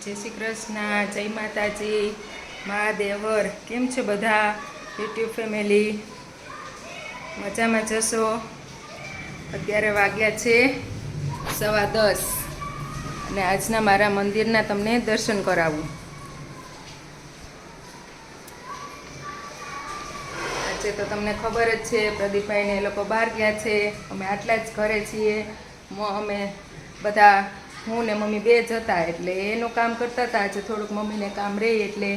જય શ્રી કૃષ્ણ, જય માતાજી, મહાદેવર. કેમ છે બધા યુટ્યુબ ફેમિલી? મજામાં જશો? અત્યારે વાગ્યા છે 10:15 અને આજના મારા મંદિરના તમને દર્શન કરાવું. આજે તો તમને ખબર જ છે, પ્રદીપભાઈને એ લોકો બહાર ગયા છે, અમે આટલા જ ઘરે છીએ. અમે બધા, હું ને મમ્મી બે જ હતા, એટલે એનું કામ કરતા હતા. આજે થોડુંક મમ્મીને કામ રહે એટલે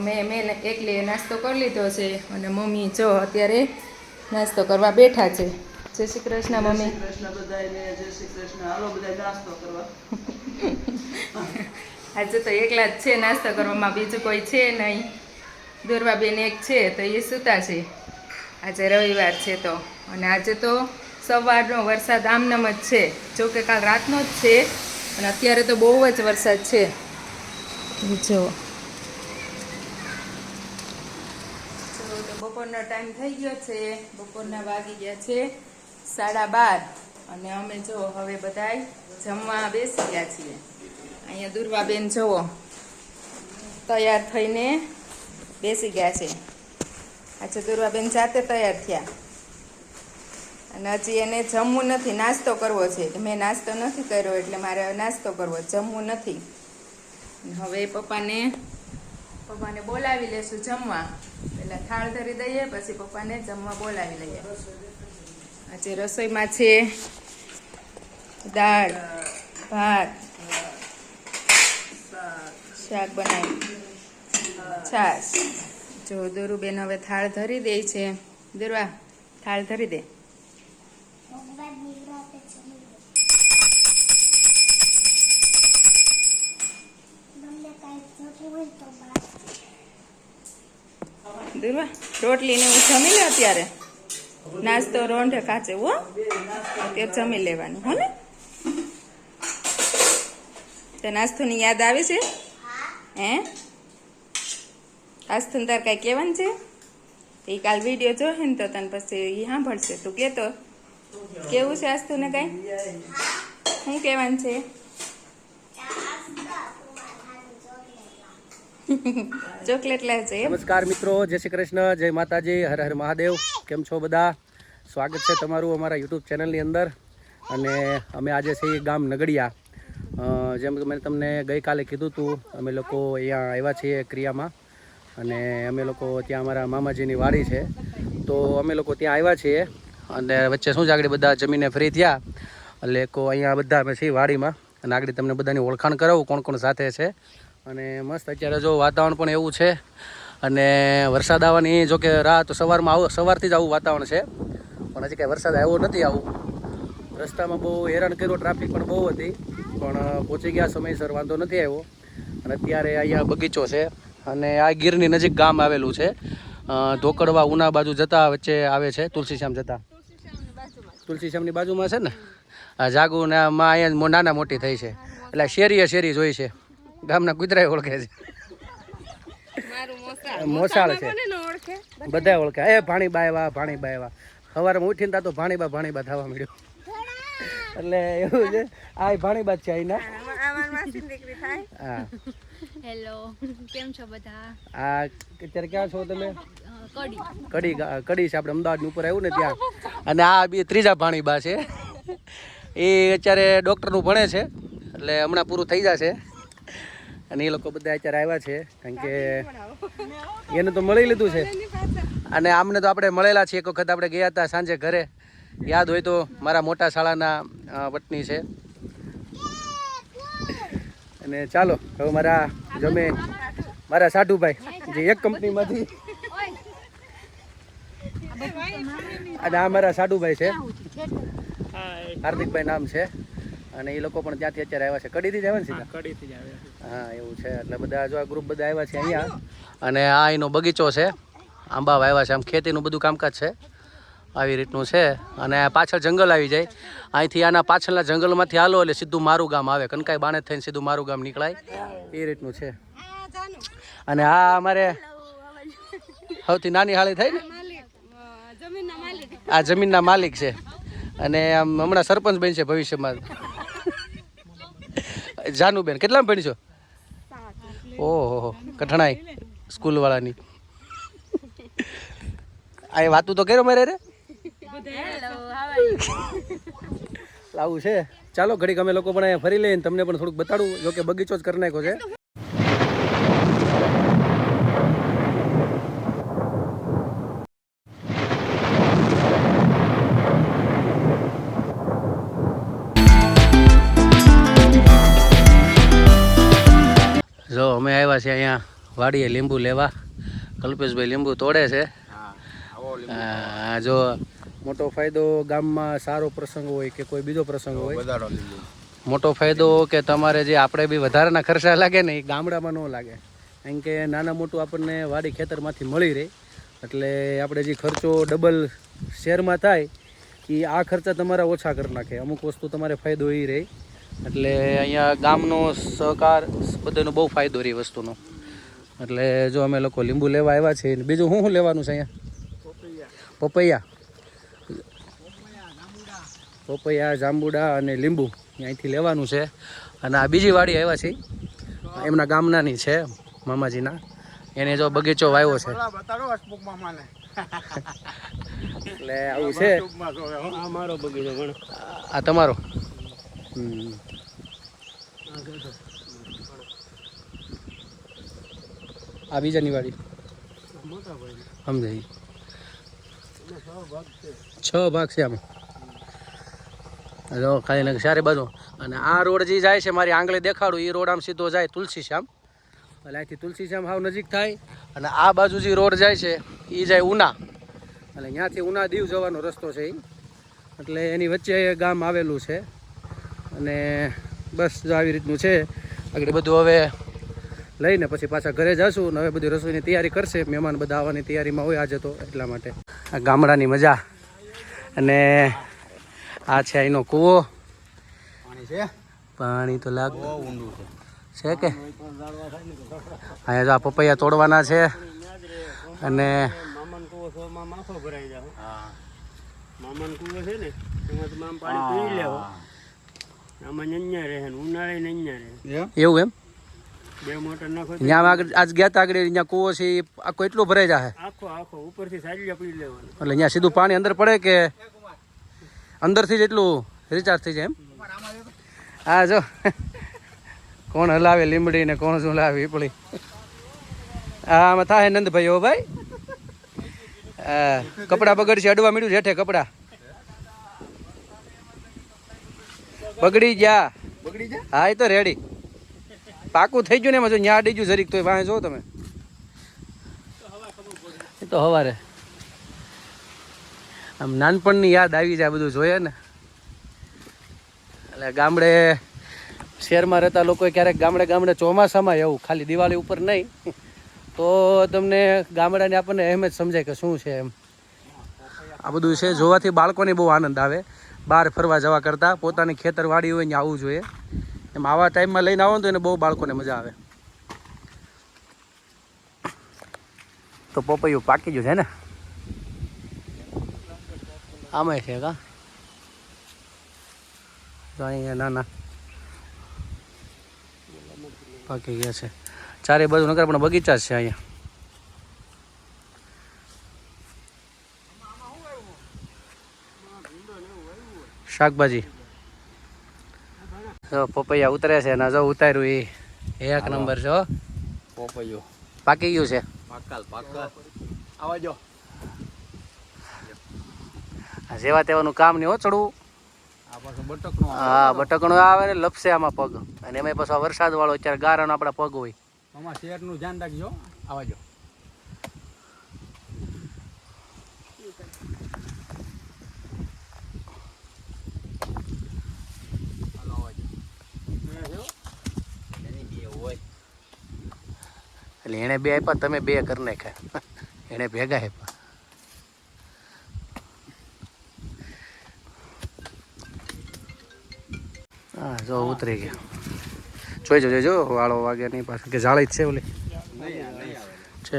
મેં એકલી નાસ્તો કરી લીધો છે અને મમ્મી જો અત્યારે નાસ્તો કરવા બેઠા છે. જય શ્રી કૃષ્ણ મમ્મી. જય શ્રી કૃષ્ણ બધાને. જય શ્રી કૃષ્ણ. હાલો બધા નાસ્તો કરવા. આજે તો એકલા જ છે નાસ્તો કરવામાં, બીજું કોઈ છે નહીં. દુર્વાબેન એક છે તો એ સૂતા છે. આજે રવિવાર છે તો, અને આજે તો સવારનો વરસાદ આમનામ જ છે. જોકે કાલ રાતનો જ છે અને અત્યારે તો બહુ જ વરસાદ છે. જો તો બપોરનો ટાઈમ થઈ ગયો છે. બપોરના વાગી ગયા છે 12:30 અને અમે જો હવે બધાય જમવા બેસી ગયા છીએ. અહીંયા દુર્વાબેન જુઓ તૈયાર થઈને બેસી ગયા છે. આજે દુર્વાબેન જાતે તૈયાર થયા અને હજી એને જમવું નથી, નાસ્તો કરવો છે. મેં નાસ્તો નથી કર્યો એટલે મારે નાસ્તો કરવો, જમવું નથી. હવે પપ્પાને બોલાવી લેશું જમવા. પહેલાં થાળ ધરી દઈએ, પછી પપ્પાને જમવા બોલાવી લઈએ. આજે રસોઈમાં છે દાળ, ભાત, શાક બનાવ્યું, છાશ. જો દુરુબેન હવે થાળ ધરી દે છે. દુર્વા, થાળ ધરી દે. દુર્વા, રોટલી ને હું જમી લે અત્યારે. નાસ્તો રોંઢે કાચે હો, અત્યારે જમી લેવાનું હો ને. તો નાસ્તોની યાદ આવે છે? હે, આસ્થુન તાર કાંઈ કહેવાનું છે? એ કાલ વિડીયો જોશે ને તો તને પછી એ સાંભળશે. તું કહેતો કેવું છે આસ્થુને? કાંઈ શું કહેવાનું છે? ચોકલેટ લાવજે. નમસ્કાર મિત્રો, જય શ્રી કૃષ્ણ, જય માતાજી, હર હર મહાદેવ. કેમ છો બધા? સ્વાગત છે તમારું અમારા યુટ્યુબ ચેનલની અંદર. અને અમે આજે છીએ ગામ નગડિયા. જેમ કે મેં તમને ગઈકાલે કીધું હતું, અમે લોકો અહીંયા આવ્યા છીએ ક્રિયામાં અને અમે લોકો ત્યાં અમારા મામાજીની વાડી છે તો અમે લોકો ત્યાં આવ્યા છીએ. અને વચ્ચે શું છે, આગળ બધા જમીને ફ્રી થયા એટલે અહીંયા બધા અમે છીએ વાડીમાં. અને આગળ તમને બધાની ઓળખાણ કરાવું કોણ કોણ સાથે છે. અને મસ્ત અત્યારે જો વાતાવરણ પણ એવું છે અને વરસાદ આવવાની જો કે રાહ તો સવારથી જ આવું વાતાવરણ છે, પણ હજી કાંઈ વરસાદ આવ્યો નથી. આવું રસ્તામાં બહુ હેરાન કર્યો, ટ્રાફિક પણ બહુ હતી, પણ પહોંચી ગયા સમયસર, વાંધો નથી આવ્યો. અને અત્યારે અહીંયા બગીચો છે અને આ ગીરની નજીક ગામ આવેલું છે. ધોકડવા ઉના બાજુ જતા વચ્ચે આવે છે, તુલસીશ્યામ જતા. તુલસીશ્યામની બાજુમાં છે ને આ જાગુ ને માં અહીંયા નાના મોટી થઈ છે, એટલે શેરી જોઈ છે. ગામના કુતરાય ઓળખે છે, મોસાળ છે, બધા ઓળખે. એ ભાણીબા આવ્યા. સવારમાં ઉઠીને તા તો ભાણીબા થવા મળ્યો. એટલે એવું છે, આ ભાણીબા જ છે અહીંના. હા, હેલો, કેમ છો બધા? આ અત્યારે ક્યાં છો તમે? કડી છે, આપણે અમદાવાદની ઉપર આવ્યું ને ત્યાં. અને આ બી ત્રીજા ભાણીબા છે, એ અત્યારે ડૉક્ટરનું ભણે છે, એટલે હમણાં પૂરું થઈ જશે. અને એ લોકો બધા અત્યારે આવ્યા છે, કારણ કે એને તો મળી લીધું છે. અને આમને તો આપણે મળેલા છીએ, એક વખત આપણે ગયા હતા સાંજે ઘરે, યાદ હોય તો. મારા મોટા શાળાના વતની છે. અને ચાલો હવે મારા સાઢુભાઈ જે એક કંપનીમાંથી, અને આ મારા સાઢુભાઈ છે, હાર્દિકભાઈ નામ છે. અને એ લોકો પણ ત્યાંથી અત્યારે આવ્યા છે. કડીથી જ આવ્યા ને સીધા? કડીથી જ આવ્યા. હા, એવું છે. એટલે બધા જો આ ગ્રુપ બધા આવ્યા છે અહીંયા. અને આ એનો બગીચો છે, આંબા વાવ્યા છે. આમ ખેતીનું બધું કામકાજ છે, આવી રીતનું છે. અને પાછળ જંગલ આવી જાય. અહીંથી આના પાછળના જંગલમાંથી હાલો એટલે સીધું મારું ગામ આવે. કનકાઈ બાણે થઈને સીધું મારું ગામ નીકળાય, એ રીતનું છે. અને આ અમારે સૌથી નાની હાળી થાય ને, આ જમીનના માલિક છે. અને આમ હમણાં સરપંચ બનશે ભવિષ્યમાં. જાનુબેન કેટલામાં ભણી છો? ઓહો કઠણાઈ સ્કૂલવાળાની આ વાતું તો કર્યો મારે રે લાવું છે. ચાલો ઘડીક અમે લોકો પણ અહીંયા ફરી લઈને તમને પણ થોડુંક બતાડું. જો કે બગીચો જ કરી નાખ્યો છે. જો અમે આવ્યા છીએ અહીંયા વાડીએ લીંબુ લેવા. કલ્પેશભાઈ લીંબુ તોડે છે. જો મોટો ફાયદો ગામમાં સારો પ્રસંગ હોય કે કોઈ બીજો પ્રસંગ હોય, મોટો ફાયદો કે તમારે જે આપણે બી વધારાના ખર્ચા લાગે ને એ ગામડામાં ન લાગે. કારણ કે નાના મોટું આપણને વાડી ખેતરમાંથી મળી રહે. એટલે આપણે જે ખર્ચો ડબલ શહેરમાં થાય એ આ ખર્ચા તમારા ઓછા કરી નાખે. અમુક વસ્તુ તમારે ફાયદો એ રહે. એટલે અહીંયા ગામનો સહકાર બધાનો બહુ ફાયદો રહે વસ્તુનો. એટલે જો અમે લોકો લીંબુ લેવા આવ્યા છીએ. બીજું શું લેવાનું છે અહીંયા? પપૈયા, જાંબુડા અને લીંબુ અહીંથી લેવાનું છે. અને આ બીજી વાડી આવ્યા છે એમના ગામનાની છે, મામાજીના. એને જો બગીચો વાવ્યો છે. એટલે આવું છે. આ તમારો? આ બીજાની વાડી સમજાય. 6 ભાગ છે આમાં. જો ખાલી ને ચારે બાજુ. અને આ રોડ જે જાય છે મારી આંગળી દેખાડું, એ રોડ આમ સીધો જાય તુલસીશ્યામ. એટલે અહીંથી તુલસીશ્યામ હાવ નજીક થાય. અને આ બાજુ જે રોડ જાય છે એ જાય ઉના. એટલે ત્યાંથી ઉના દીવ જવાનો રસ્તો છે એ. એટલે એની વચ્ચે ગામ આવેલું છે. અને બસ જો આવી રીતનું છે. આગળ બધું હવે લઈને પછી પાછા ઘરે જશું. ને હવે બધી રસોઈની તૈયારી કરશે. મહેમાન બધા આવવાની તૈયારીમાં હોય આજે તો, એટલા માટે. આ ગામડાની મજા. અને આ છે અહીંનો કૂવો. પાણી તો લાગ ઊંડું છે કે. અહીંયા જો આ પપૈયા તોડવાના છે. અને એવું એમ? આજ ગયા તા આગળ અહીંયા કૂવો છે આખો એટલો ભરાઈ જાય? એટલે અહીંયા સીધું પાણી અંદર પડે કે અંદરથી જ એટલું રિચાર્જ થઈ જાય એમ? હા જો કોણ હલાવે લીમડી ને કોણ શું લાવે પીપળી. આમાં થાય નંદભાઈ. હો ભાઈ કપડા બગડશે. અડવા મળ્યું છે કપડા બગડી ગયા. હા એ તો રેડી પાકું થઈ ગયું ને. એમાં જો ન્યા અડી ગયું જરીક તો વાંહે જો તમે. એ તો હવારે આમ નાનપણની યાદ આવી જાય બધું જોઈએ ને. એટલે ગામડે શહેરમાં રહેતા લોકો ક્યારેક ગામડે ચોમાસામાં એવું, ખાલી દિવાળી ઉપર નહીં, તો તમને ગામડાની આપણને અહેમિયત સમજાય કે શું છે એમ. આ બધું છે જોવાથી બાળકોને બહુ આનંદ આવે. બહાર ફરવા જવા કરતાં પોતાની ખેતરવાડી હોય ને આવવું જોઈએ. એમ આવા ટાઈમમાં લઈને આવો ને તો એને બહુ બાળકોને મજા આવે. તો પપૈયું પાકી ગયું છે ને? આમાં છે કા? તો અહીંયા નાના પાકી ગયા છે. ચારે બાજુ નગર પણ બગીચા જ છે અહીંયા. શાકભાજી જો પપૈયા ઉતરે છે ને જો ઉતાર્યું એ 1 નંબર છે. પપૈયું પાકી ગયું છે. જેવા તેવાનું કામ નહીં હો ચડવું. હા બટકણું આવે ને લપસે આમાં પગ. અને એમાં પાછો વરસાદ વાળો અત્યારે ગારાનો આપણા પગ હોય. શેરનું ધ્યાન રાખજો. આવાજો એટલે એને 2 આપ્યા, તમે 2 કરી નાખ્યા. એને ભેગા આપ્યા. હા જો ઉતરી ગયા. જોઈ જોજો વાળો વાગે નહીં પાછું કે જાળી જ છે ઓલી છે.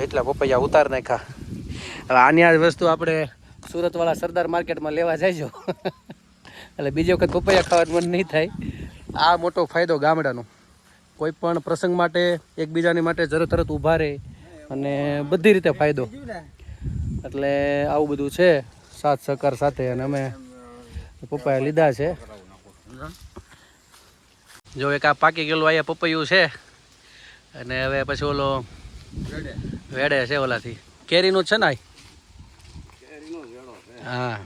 એટલા પપૈયા ઉતાર નાખ્યા. હવે આની આ વસ્તુ આપણે સુરતવાળા સરદાર માર્કેટમાં લેવા જઈજો. એટલે બીજી વખત પપૈયા ખાવાનું મન નહીં થાય. આ મોટો ફાયદો ગામડાનો. કોઈ પણ પ્રસંગ માટે એકબીજાની માટે તરત ઊભા રહે અને બધી રીતે ફાયદો. એટલે આવું બધું છે સાથ સહકાર સાથે. અને અમે પપ્પાએ લીધા છે. જો એક આ પાકી ગયેલું અહીંયા પપૈયું છે અને હવે પછી ઓલો વેડે છે ઓલાથી કેરીનું જ છે ને. હા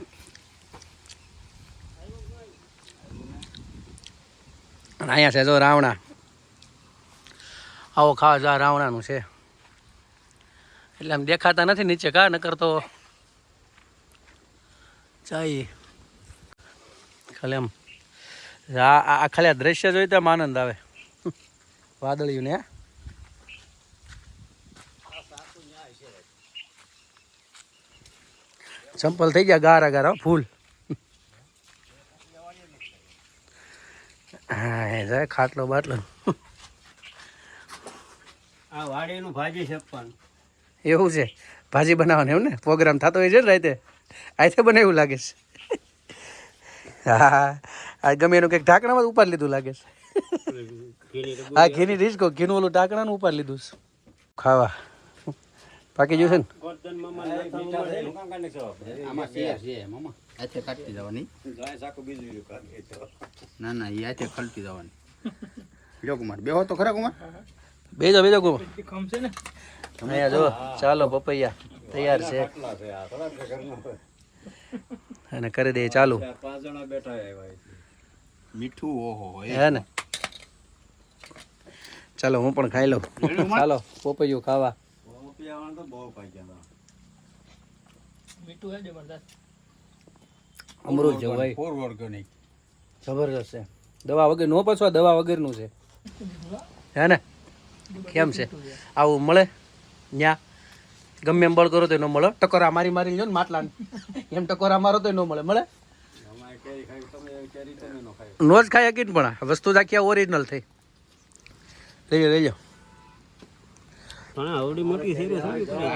અને અહીંયા છે જો રાવણા. આવો ખાવા જો રાવણાનું છે. એટલે આમ દેખાતા નથી નીચે કા નકર તો જાય ખાલી આમ આ ખાલી આ દ્રશ્ય જોઈ તો આમ આનંદ આવે. વાદળિયું ને ચંપલ થઈ ગયા ગારા ગારા ફૂલ. હા એ જાય ખાટલો બાટલો. આ વાડીનું ભાજી છપ્પન એવું છે ભાજી બનાવવાની એમ ને પ્રોગ્રામ થતો હોય છે ને રાતે. આથે બને એવું લાગે છે. હા આ ગમે એનું કંઈક ઢાંકણામાં ઉપાડ લીધું લાગે છે. હા ઘીની રીચ કહો ઘીનું ઓલું ઢાંકણાનું ઉપાડ લીધું છે. ખાવા પાકી ગયું છે ને. ના ના એ હાથે ખલતી જવાની. જો કુમાર બેહો તો ખરા કુમાર. બેજો કુમાર અહીંયા જો ચાલો પપૈયા તૈયાર છે અને કરી દઈએ ચાલુ. મીઠું ઓહો હે ને ચાલો હું પણ ખાઈ લઉં. ચાલો પપૈયું ખાવા. અમૃત જેવું ભાઈ જબરદસ્ત છે. દવા વગર નો પાછું દવા વગરનું છે હે ને. કેમ છે આવું મળે ન્યા ગમે એમ બળ કરો તો ન મળે. ટકોરા મારી લો ને માટલા એમ ટકોરા મારો તો ન મળે. મળે નો જ ખાઈ શકીને પણ આ વસ્તુ આખી ઓરિજિનલ થઈ. લઈ જાઓ.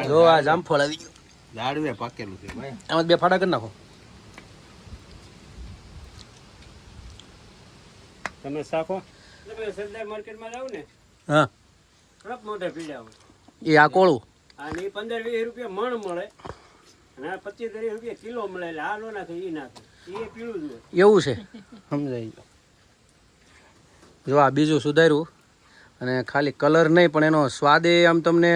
જો આ જામફળ આવી ગયું. ઝાડવે પાકેલું છે ભાઈ. આમાં બે ફાડા કરી નાખો. તમે શાખો સરદાર માર્કેટમાં જાવ ને હા કડપ મોઢે પીડા એ આ કોળું અને 15-20 રૂપિયા મણ મળે અને 25-30 રૂપિયા કિલો મળે. એટલે આ નો નાખે એ નાખે એ પીળું જોઈએ એવું છે સમજાય ગયું. જો આ બીજું સુધાર્યું અને ખાલી કલર નહીં પણ એનો સ્વાદે આમ તમને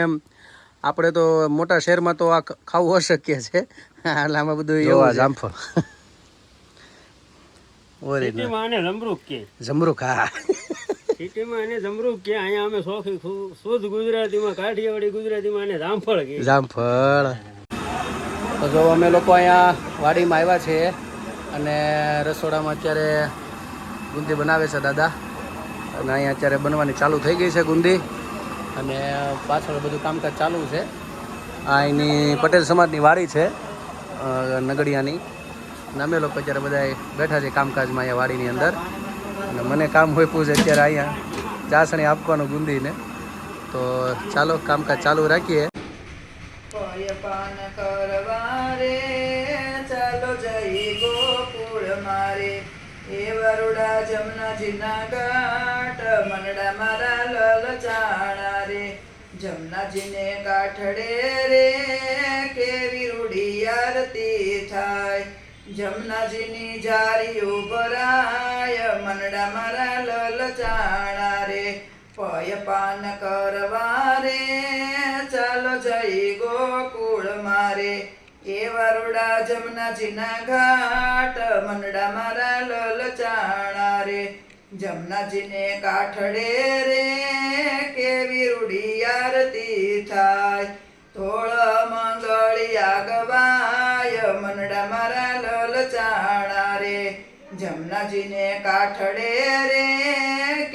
આપણે તો મોટા શહેરમાં તો આ ખાવું અશક્ય છે. એટલે આમાં બધું એવું જામફળ સિટીમાં આને જમરૂખ કે જમરૂખ. હા સિટીમાં એને જમરૂખ કે અહીંયા અમે શોખી શુદ્ધ ગુજરાતીમાં કાઠિયાવાડી ગુજરાતીમાં એને જામફળ કે જામફળ. તો જો અમે લોકો અહીંયા વાડીમાં આવ્યા છે અને રસોડામાં અત્યારે ગુંદી બનાવે છે દાદા. અને અહીંયા અત્યારે બનવાની ચાલુ થઈ ગઈ છે ગુંદી અને પાછળ બધું કામકાજ ચાલુ છે. આ એની પટેલ સમાજની વાડી છે નગડિયાની. અને અમે લોકો અત્યારે બધા બેઠા છે કામકાજમાં અહીંયા વાડીની અંદર. અને મને કામ હોય પૂછે અત્યારે અહીંયા ચાસણી આપવાનું ગુંદીને. તો ચાલો કામકાજ ચાલુ રાખીએ. પાન કરવા રે ચાલો જઈ ગોકુળ મારે એ વરુડા જમનાજીના ઘાટ મનડા મારા લલચાણા રે. જમનાજીને કાઠડે રે કેવી રૂડી આરતી થાય. જમનાજીની જારીઓ ભરાય મનડા મારા લલચાણા રે. પય પાન કરવા રે ચાલો જઈ ગોકુળ મારે એ વરુડા જમનાજીના ઘાટ મનડા મારા લલચાણા રે. જમનાજીને કાઠડે રે કેવી રૂડી આરતી થાય. થોળ મંગળિયા ગવાય મનડા મારા લલચાણા રે. જમનાજીને કાઠડે રે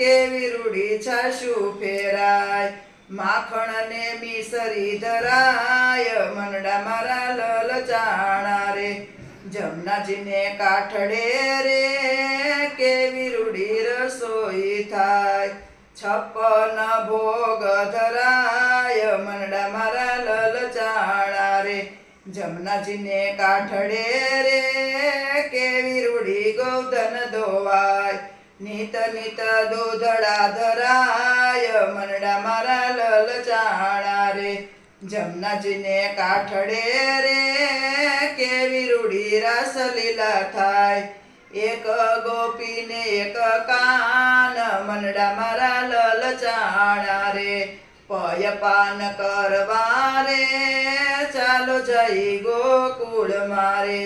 કેવી રૂડી છાશુ ફેરાય. માખણ ને મિસરી ધરાય મનડા મારા લલચાણા રે. જમનાજીને કાઠડે રે કેવી રૂડી રસોઈ થાય. 56 ભોગ ધરાય મનડા મારા લલચાણા રે. જમનાજીને કાઠડે રે કેવી રૂડી ગોધન ધોવાય. નિત નિત દૂધડા ધરાય મનડા મારા લલચાણા રે જમનાજીને કાઠડે રે કેવી રૂડી રાસ લીલા થાય એક ગોપીને એક કાન મનડા મારા લલચાણા રે પયપાન કરવા રે ચાલો જઈ ગોકુળ મારે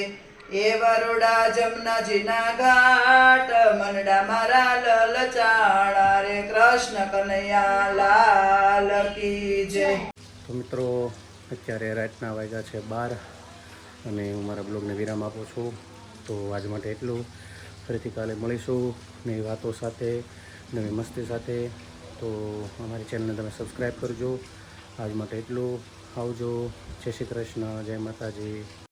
એ વરોડા જમનાજીના ઘાટ મનડા મારા લલચાણા રે કૃષ્ણ કનૈયા લાલ કી જય. તો મિત્રો અત્યારે રાતના વાગ્યા છે 12 અને હું મારા બ્લોગને વિરામ આપું છું. તો આજ માટે એટલું. ફરીથી કાલે મળીશું નવી વાતો સાથે, નવી મસ્તી સાથે. તો અમારી ચેનલને તમે સબસ્ક્રાઈબ કરજો. આજ માટે એટલું. આવજો. જય શ્રી કૃષ્ણ. જય માતાજી.